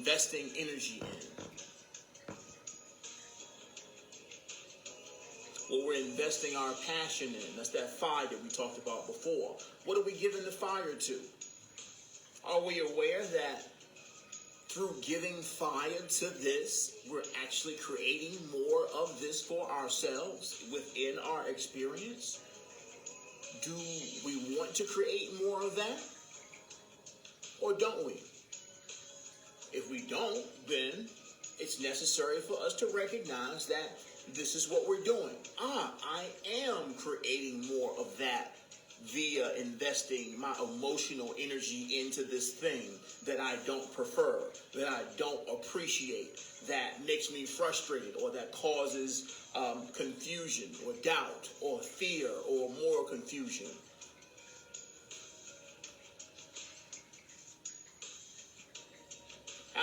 investing energy in. What we're investing our passion in. That's that fire that we talked about before. What are we giving the fire to? Are we aware that through giving fire to this, we're actually creating more of this for ourselves within our experience? Do we want to create more of that? Or don't we? If we don't, then it's necessary for us to recognize that this is what we're doing. I am creating more of that via investing my emotional energy into this thing that I don't prefer, that I don't appreciate, that makes me frustrated, or that causes confusion or doubt or fear or moral confusion.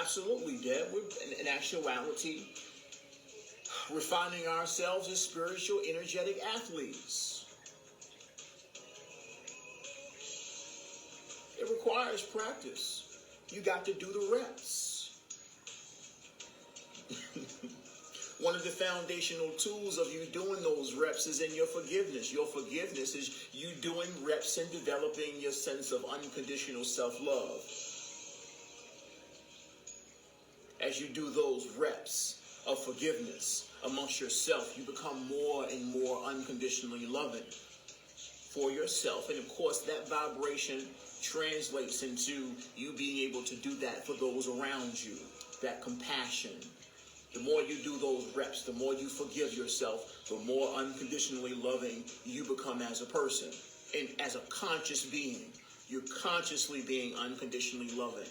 Absolutely, Deb. We're, in actuality, refining ourselves as spiritual, energetic athletes. It requires practice. You got to do the reps. One of the foundational tools of you doing those reps is in your forgiveness. Your forgiveness is you doing reps and developing your sense of unconditional self-love. As you do those reps of forgiveness amongst yourself, you become more and more unconditionally loving for yourself. And of course, that vibration translates into you being able to do that for those around you, that compassion. The more you do those reps, the more you forgive yourself, the more unconditionally loving you become as a person. And as a conscious being, you're consciously being unconditionally loving.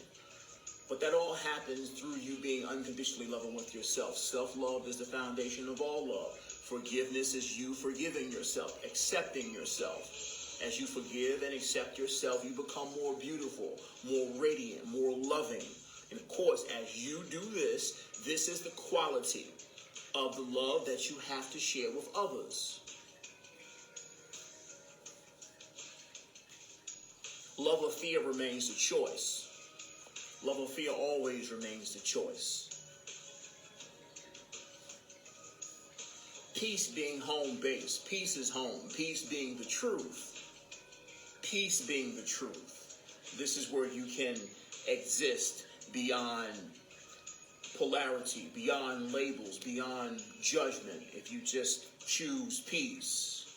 But that all happens through you being unconditionally loving with yourself. Self-love is the foundation of all love. Forgiveness is you forgiving yourself, accepting yourself. As you forgive and accept yourself, you become more beautiful, more radiant, more loving. And of course, as you do this, this is the quality of the love that you have to share with others. Love or fear remains the choice. Love or fear always remains the choice. Peace being home base. Peace is home. Peace being the truth. Peace being the truth. This is where you can exist beyond polarity, beyond labels, beyond judgment, if you just choose peace.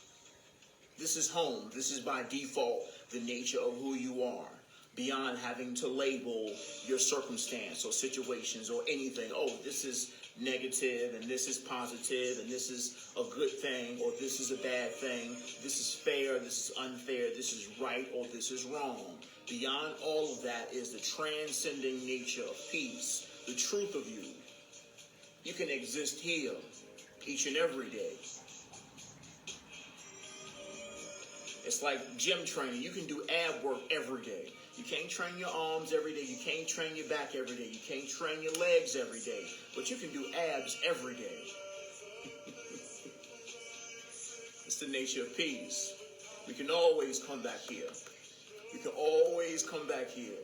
This is home. This is by default the nature of who you are. Beyond having to label your circumstance or situations or anything. Oh, this is negative and this is positive and this is a good thing or this is a bad thing. This is fair, this is unfair, this is right or this is wrong. Beyond all of that is the transcending nature of peace, the truth of you. You can exist here each and every day. It's like gym training. You can do ab work every day. You can't train your arms every day. You can't train your back every day. You can't train your legs every day. But you can do abs every day. It's the nature of peace. We can always come back here. We can always come back here.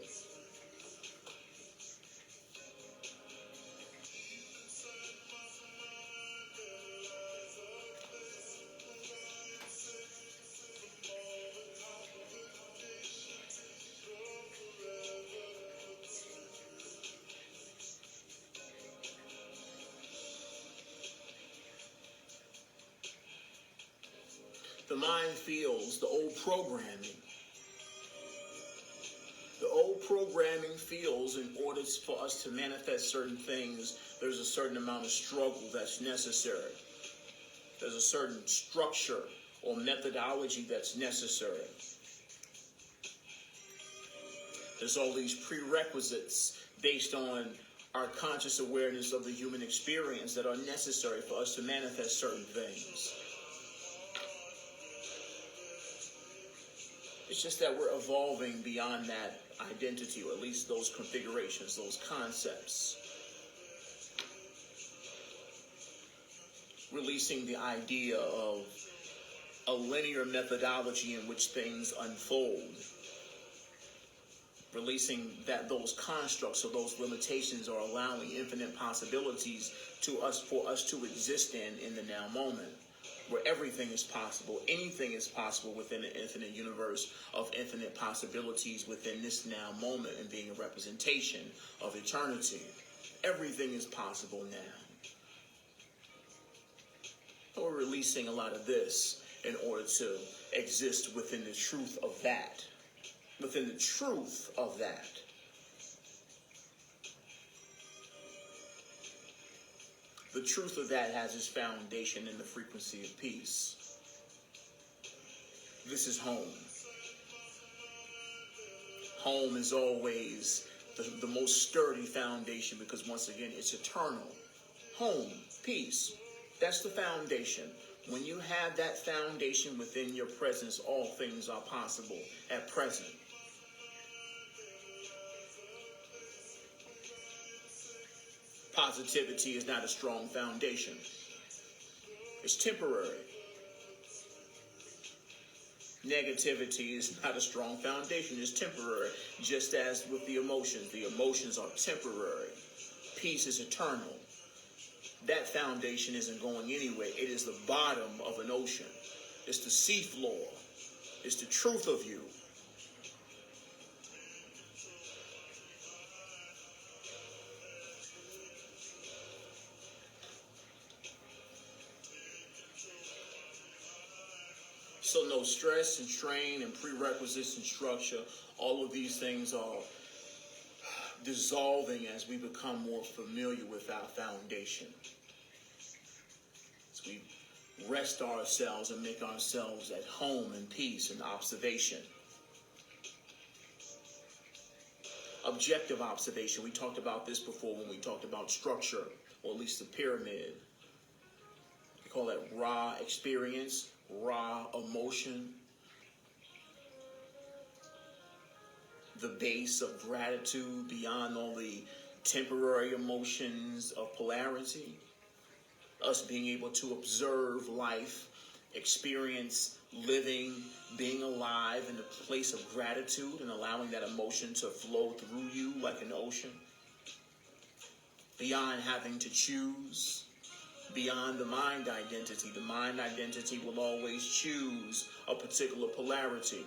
The mind feels the old programming. The old programming feels in order for us to manifest certain things, there's a certain amount of struggle that's necessary. There's a certain structure or methodology that's necessary. There's all these prerequisites based on our conscious awareness of the human experience that are necessary for us to manifest certain things. It's just that we're evolving beyond that identity, or at least those configurations, those concepts. Releasing the idea of a linear methodology in which things unfold. releasing that those constructs or those limitations are allowing infinite possibilities to us, for us to exist in the now moment, where everything is possible. Anything is possible within an infinite universe of infinite possibilities within this now moment, and being a representation of eternity. Everything is possible now. So we're releasing a lot of this in order to exist within the truth of that. Within the truth of that. The truth of that has its foundation in the frequency of peace. This is home. Home is always the most sturdy foundation, because once again, it's eternal. Home, peace, that's the foundation. When you have that foundation within your presence, all things are possible at present. Positivity is not a strong foundation. It's temporary. Negativity is not a strong foundation. It's temporary. Just as with the emotions are temporary. Peace is eternal. That foundation isn't going anywhere. It is the bottom of an ocean. It's the seafloor. It's the truth of you. So no stress and strain and prerequisites and structure, all of these things are dissolving as we become more familiar with our foundation. As we rest ourselves and make ourselves at home in peace and observation. Objective observation. We talked about this before when we talked about structure, or at least the pyramid. We call that raw experience. Raw emotion, the base of gratitude beyond all the temporary emotions of polarity, us being able to observe life, experience living, being alive in a place of gratitude, and allowing that emotion to flow through you like an ocean, beyond having to choose. Beyond the mind identity. The mind identity will always choose a particular polarity.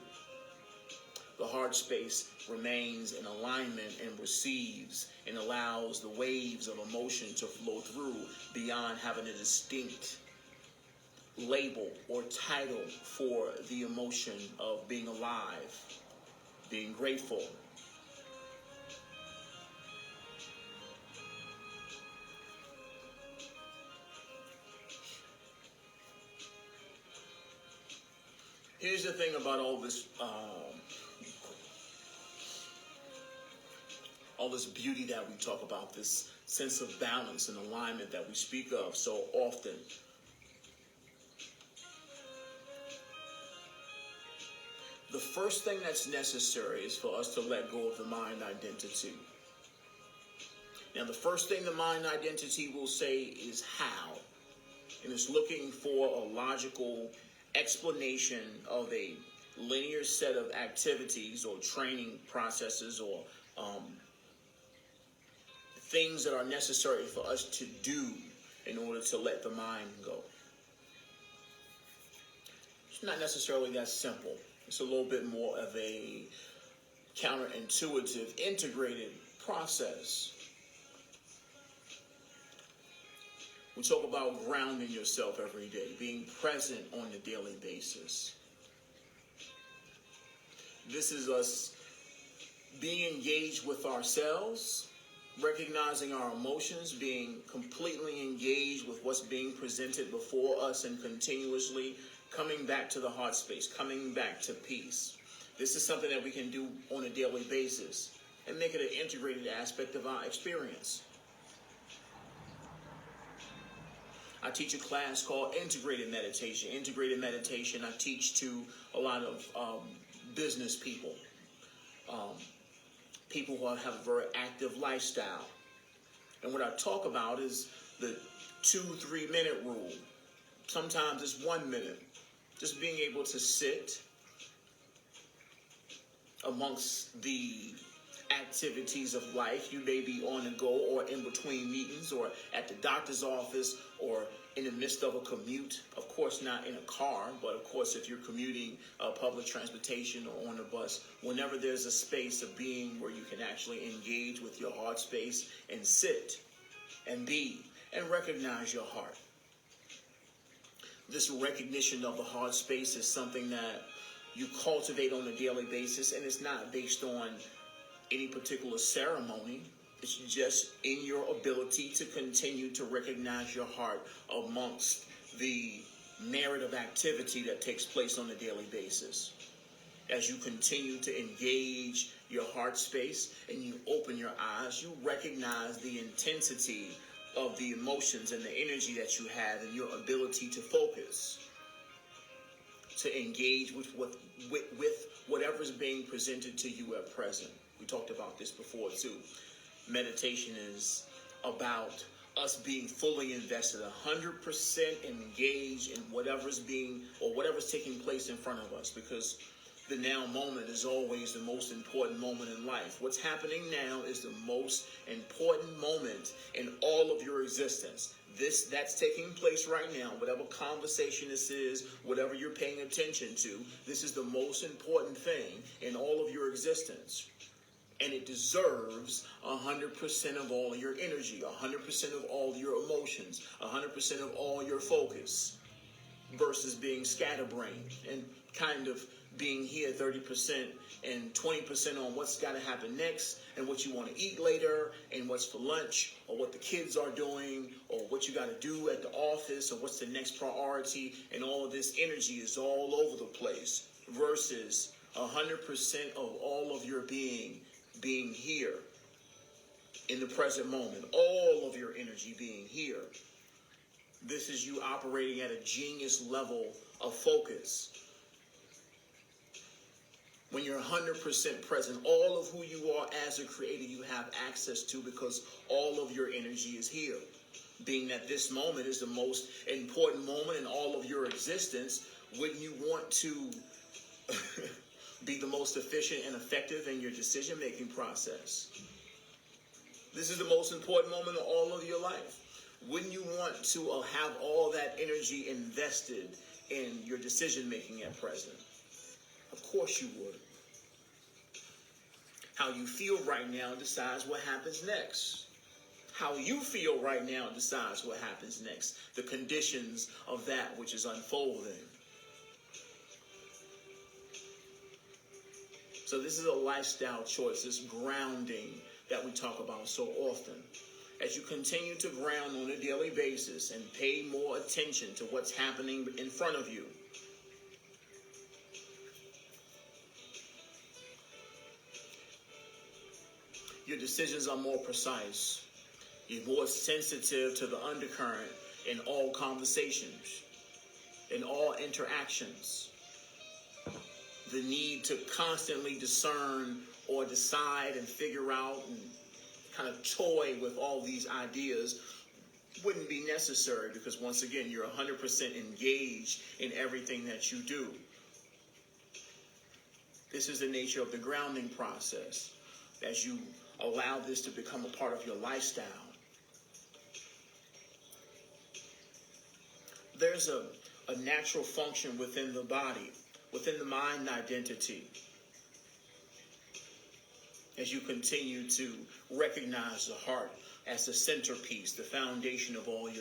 The heart space remains in alignment and receives and allows the waves of emotion to flow through beyond having a distinct label or title for the emotion of being alive, being grateful. Here's the thing about all this beauty that we talk about, this sense of balance and alignment that we speak of so often. The first thing that's necessary is for us to let go of the mind identity. Now, the first thing the mind identity will say is how. And it's looking for a logical explanation of a linear set of activities or training processes or things that are necessary for us to do in order to let the mind go. It's not necessarily that simple. It's a little bit more of a counterintuitive, integrated process. We talk about grounding yourself every day, being present on a daily basis. This is us being engaged with ourselves, recognizing our emotions, being completely engaged with what's being presented before us, and continuously coming back to the heart space, coming back to peace. This is something that we can do on a daily basis and make it an integrated aspect of our experience. I teach a class called Integrated Meditation. Integrated Meditation I teach to a lot of business people. People who have a very active lifestyle. And what I talk about is the 2-3 minute rule. Sometimes it's 1 minute. Just being able to sit amongst the activities of life. You may be on the go or in between meetings or at the doctor's office or in the midst of a commute. Of course, not in a car, but of course, if you're commuting public transportation or on a bus, whenever there's a space of being where you can actually engage with your heart space and sit and be and recognize your heart. This recognition of the heart space is something that you cultivate on a daily basis, and it's not based on any particular ceremony. It's just in your ability to continue to recognize your heart amongst the merit of activity that takes place on a daily basis. As you continue to engage your heart space and you open your eyes, you recognize the intensity of the emotions and the energy that you have and your ability to focus, to engage with whatever's being presented to you at present. We talked about this before too. Meditation is about us being fully invested, 100% engaged in whatever's taking place in front of us, because the now moment is always the most important moment in life. What's happening now is the most important moment in all of your existence. That's taking place right now. Whatever conversation this is, whatever you're paying attention to, this is the most important thing in all of your existence. And it deserves 100% of all your energy, 100% of all your emotions, 100% of all your focus, versus being scatterbrained and kind of being here 30% and 20% on what's got to happen next and what you want to eat later and what's for lunch or what the kids are doing or what you got to do at the office or what's the next priority, and all of this energy is all over the place, versus 100% of all of your being here in the present moment, all of your energy being here. This is you operating at a genius level of focus. When you're 100% present, all of who you are as a creator, you have access to, because all of your energy is here. Being that this moment is the most important moment in all of your existence, wouldn't you want to be the most efficient and effective in your decision-making process? This is the most important moment of all of your life. Wouldn't you want to have all that energy invested in your decision-making at present? Of course you would. How you feel right now decides what happens next. How you feel right now decides what happens next. The conditions of that which is unfolding. So this is a lifestyle choice, this grounding that we talk about so often. As you continue to ground on a daily basis and pay more attention to what's happening in front of you, your decisions are more precise. You're more sensitive to the undercurrent in all conversations, in all interactions. The need to constantly discern or decide and figure out and kind of toy with all these ideas wouldn't be necessary, because once again, you're 100% engaged in everything that you do. This is the nature of the grounding process. As you allow this to become a part of your lifestyle, there's a natural function within the body, within the mind identity, as you continue to recognize the heart as the centerpiece, the foundation of all your